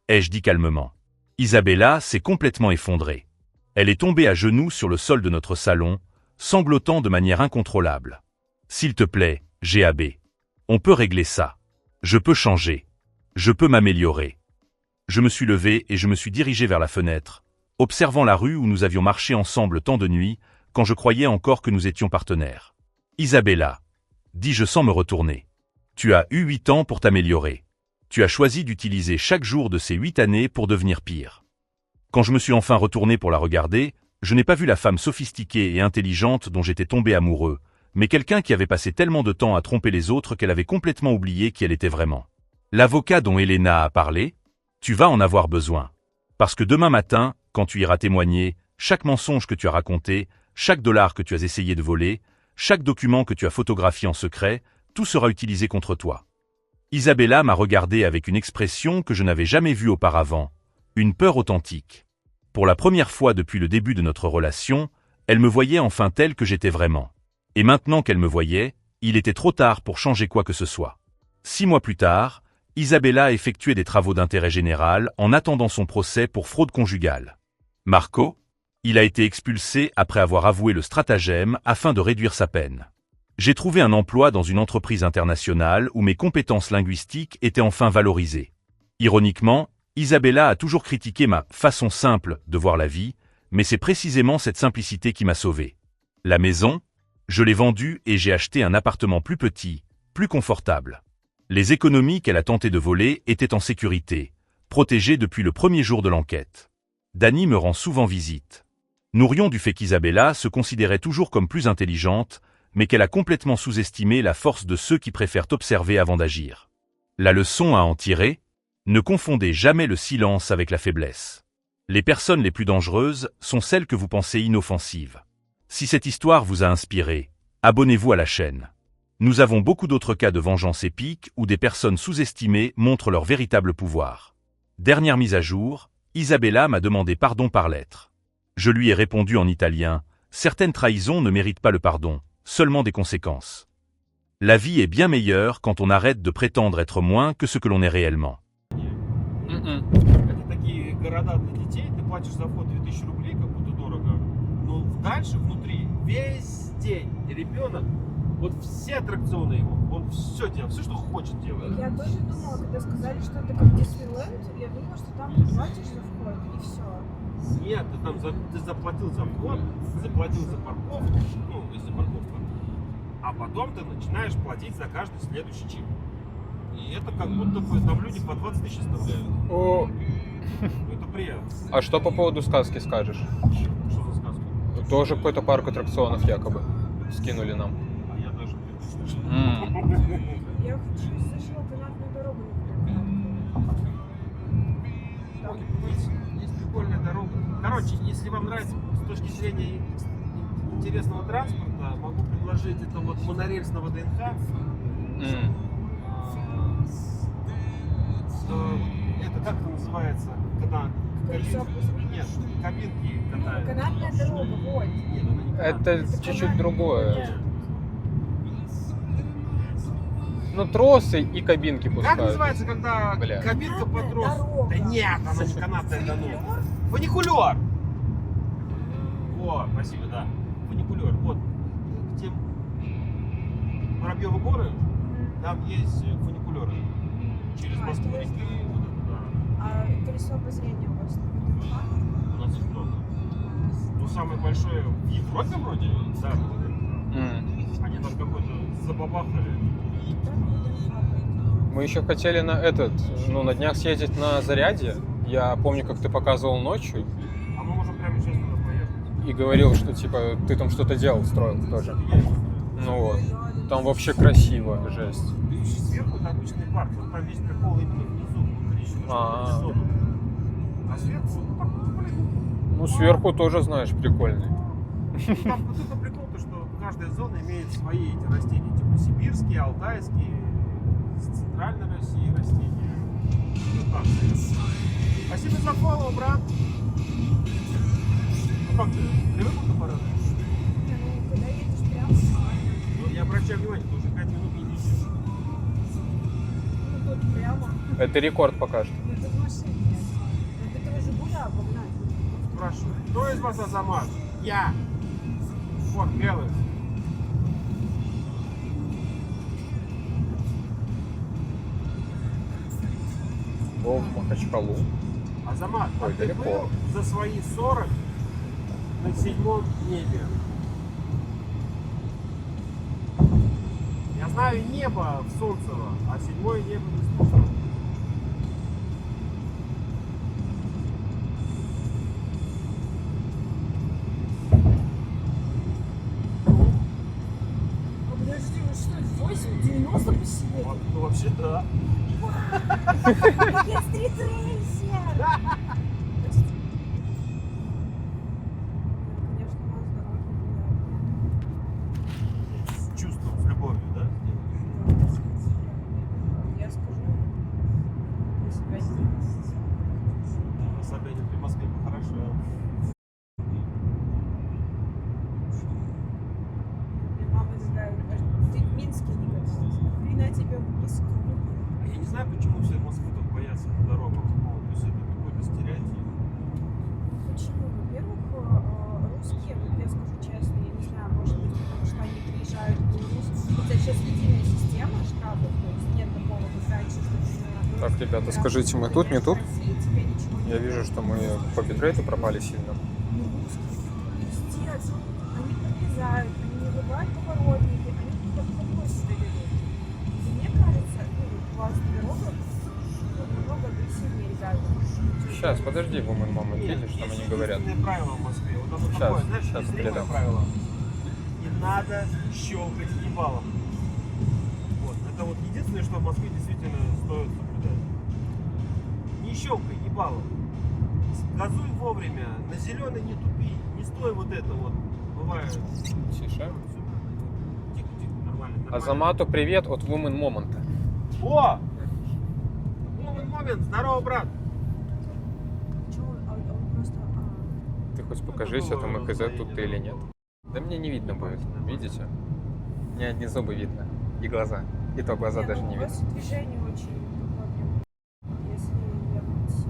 [SPEAKER 1] Ai-je dit calmement. Isabella s'est complètement effondrée. Elle est tombée à genoux sur le sol de notre salon, sanglotant de manière incontrôlable. S'il te plaît, GAB. On peut régler ça. Je peux changer. Je peux m'améliorer. Je me suis levé et je me suis dirigé vers la fenêtre, observant la rue où nous avions marché ensemble tant de nuits, quand je croyais encore que nous étions partenaires. Isabella, dis-je sans me retourner. Tu as eu 8 ans pour t'améliorer. Tu as choisi d'utiliser chaque jour de ces 8 années pour devenir pire. Quand je me suis enfin retourné pour la regarder, je n'ai pas vu la femme sophistiquée et intelligente dont j'étais tombé amoureux, mais quelqu'un qui avait passé tellement de temps à tromper les autres qu'elle avait complètement oublié qui elle était vraiment. L'avocat dont Elena a parlé, tu vas en avoir besoin. Parce que demain matin, quand tu iras témoigner, chaque mensonge que tu as raconté, chaque dollar que tu as essayé de voler, chaque document que tu as photographié en secret, tout sera utilisé contre toi. Isabella m'a regardé avec une expression que je n'avais jamais vue auparavant, une peur authentique. Pour la première fois depuis le début de notre relation, elle me voyait enfin telle que j'étais vraiment. Et maintenant qu'elle me voyait, il était trop tard pour changer quoi que ce soit. 6 mois plus tard, Isabella a effectué des travaux d'intérêt général en attendant son procès pour fraude conjugale. Marco, il a été expulsé après avoir avoué le stratagème afin de réduire sa peine. J'ai trouvé un emploi dans une entreprise internationale où mes compétences linguistiques étaient enfin valorisées. Ironiquement, Isabella a toujours critiqué ma façon simple de voir la vie, mais c'est précisément cette simplicité qui m'a sauvé. La maison, je l'ai vendue et j'ai acheté un appartement plus petit, plus confortable. Les économies qu'elle a tenté de voler étaient en sécurité, protégées depuis le premier jour de l'enquête. Danny me rend souvent visite. Nous rions du fait qu'Isabella se considérait toujours comme plus intelligente, mais qu'elle a complètement sous-estimé la force de ceux qui préfèrent observer avant d'agir. La leçon à en tirer ? Ne confondez jamais le silence avec la faiblesse. Les personnes les plus dangereuses sont celles que vous pensez inoffensives. Si cette histoire vous a inspiré, abonnez-vous à la chaîne. Nous avons beaucoup d'autres cas de vengeance épique où des personnes sous-estimées montrent leur véritable pouvoir. Dernière mise à jour, Isabella m'a demandé pardon par lettre. Je lui ai répondu en italien, certaines trahisons ne méritent pas le pardon, seulement des conséquences. La vie est bien meilleure quand on arrête de prétendre être moins que ce que l'on est réellement.
[SPEAKER 2] Это такие города для детей, ты платишь за вход 2000 рублей, как будто дорого, но дальше, внутри, весь день ребенок, вот все аттракционы его, он все делает, все, что хочет делает.
[SPEAKER 3] Я тоже думала, когда сказали, что это как Диснейленд, я думала, что там ты платишь за вход и все.
[SPEAKER 2] Нет, ты заплатил за вход, заплатил за парковку, ну, если парковка, а потом ты начинаешь платить за каждый следующий чип. И это как будто бы там люди по 20 тысяч оставляют.
[SPEAKER 4] О,
[SPEAKER 2] Это приятно.
[SPEAKER 4] а что по поводу сказки скажешь?
[SPEAKER 2] Что за сказка?
[SPEAKER 4] Тоже какой-то парк аттракционов якобы скинули нам.
[SPEAKER 2] А я даже не слышал.
[SPEAKER 3] Я хочу слышала канатную дорогу, например.
[SPEAKER 2] Есть прикольная дорога. Короче, если вам нравится с точки зрения интересного транспорта, могу предложить это вот монорельс на ВДНХ. Это как это называется, когда
[SPEAKER 3] Колесо
[SPEAKER 2] нет, кабинки катают.
[SPEAKER 3] Канатная дорога, вот.
[SPEAKER 2] Нет, она не канатная.
[SPEAKER 4] Это чуть-чуть другое.
[SPEAKER 2] Нет.
[SPEAKER 4] Ну, тросы и кабинки
[SPEAKER 2] Как
[SPEAKER 4] пускают.
[SPEAKER 2] называется, когда
[SPEAKER 4] Бля.
[SPEAKER 2] кабинка под трос?
[SPEAKER 3] Дорога.
[SPEAKER 2] Да нет, она не канатная дорога. Фуникулер! Вот, спасибо, да. Фуникулер. Вот, где Воробьевы горы, там есть фуникулеры. Через Москву
[SPEAKER 3] это
[SPEAKER 2] реки,
[SPEAKER 3] я
[SPEAKER 2] вот это, да.
[SPEAKER 3] А колесо обозрения у вас на ВДНХ?
[SPEAKER 2] У нас их много. Ну, самое большое в Европе вроде, да, они там какой-то забабахали.
[SPEAKER 3] Да, на ВДНХ пойду.
[SPEAKER 4] Мы еще хотели на днях съездить на Зарядье. Я помню, как ты показывал ночью
[SPEAKER 2] А мы можем прямо сейчас туда поехать.
[SPEAKER 4] и говорил, что типа ты там что-то делал, строил тоже.
[SPEAKER 2] Есть.
[SPEAKER 4] Ну вот. Там вообще красиво, жесть.
[SPEAKER 2] Сверху это обычный парк, вот там весь прикол именно внизу, внутри, что
[SPEAKER 4] А.
[SPEAKER 2] внизу. А сверху, ну, блин,
[SPEAKER 4] Ну, сверху тоже, знаешь, прикольный.
[SPEAKER 2] Ну, там вот это прикол, то, что каждая зона имеет свои эти растения, типа сибирские, алтайские, из центральной России растения. Ну, так, спасибо за фоллоу, брат. Ну как ты, привык к аппарату?
[SPEAKER 3] Не, ну, когда едешь прямо,
[SPEAKER 2] Ну, я обращаю внимание, ты уже 5 минут едешь.
[SPEAKER 3] ну, тут прямо.
[SPEAKER 4] Это рекорд пока что.
[SPEAKER 3] Это в машине. Это твой Жигуля обогнать.
[SPEAKER 2] Спрашиваю, кто из вас Азамат? Я. Вот, белый.
[SPEAKER 4] В Махачкалу.
[SPEAKER 2] Азамат, а
[SPEAKER 4] Ой,
[SPEAKER 2] ты
[SPEAKER 4] далеко.
[SPEAKER 2] был за свои 40 на 7-м небе? Я знаю небо в Солнцево, а 7-е небо не слышал.
[SPEAKER 3] А подожди, вы что, 8-90 посидели?
[SPEAKER 2] Ну, вообще да.
[SPEAKER 3] Я стритрейсер! Конечно, мой здоровье
[SPEAKER 2] С чувством, с любовью, да?
[SPEAKER 3] влияет. Я скажу, для себя не
[SPEAKER 2] На Собянин при Москве похорошел.
[SPEAKER 3] Мне мама такая, ты в Минске не годишься. Нахрена тебе в Минск?
[SPEAKER 2] А я не знаю, почему все Москвы так боятся по дорогам. Ну, то есть это какой-то стереотип.
[SPEAKER 3] Почему? Во-первых, русские, вот я скажу честно, я не знаю, может быть, потому что они приезжают в Беларусь. Хотя сейчас единая система штрафов, то есть нет такого, как раньше, что ты
[SPEAKER 4] Так, ребята, скажите, мы тут, не тут?
[SPEAKER 3] Тебе ничего не
[SPEAKER 4] Я вижу, что мы по битрейту пропали сильно.
[SPEAKER 3] Ну, русские, пиздец. Они подрезают, они не выбивают поворотники, они как какой себя ведут. И мне кажется, ну, у вас дорога намного агрессивнее, ребята.
[SPEAKER 4] Сейчас, подожди, Woman Mama, видишь, что
[SPEAKER 2] есть
[SPEAKER 4] они говорят?
[SPEAKER 2] единственное правило в Москве. Вот оно
[SPEAKER 4] Щас,
[SPEAKER 2] такое, знаешь,
[SPEAKER 4] щас
[SPEAKER 2] есть зримое
[SPEAKER 4] передам.
[SPEAKER 2] правило. Не надо щелкать ебалом. Вот. Это вот единственное, что в Москве действительно стоит соблюдать. Не щелкай ебалом. Газуй вовремя. На зеленый не тупи. Не стой вот это вот. Бывает.
[SPEAKER 4] Тише.
[SPEAKER 2] Тихо, тихо, нормально.
[SPEAKER 4] Азамату привет от Woman Момента.
[SPEAKER 2] О! Момент, здорово, брат.
[SPEAKER 3] Чего? Он просто...
[SPEAKER 4] Ты хоть покажись, это мы хз, тут ты или нет. Да мне не видно будет, видите? Мне одни зубы видно. И глаза. И то глаза даже не
[SPEAKER 3] у
[SPEAKER 4] видно.
[SPEAKER 3] вас движение очень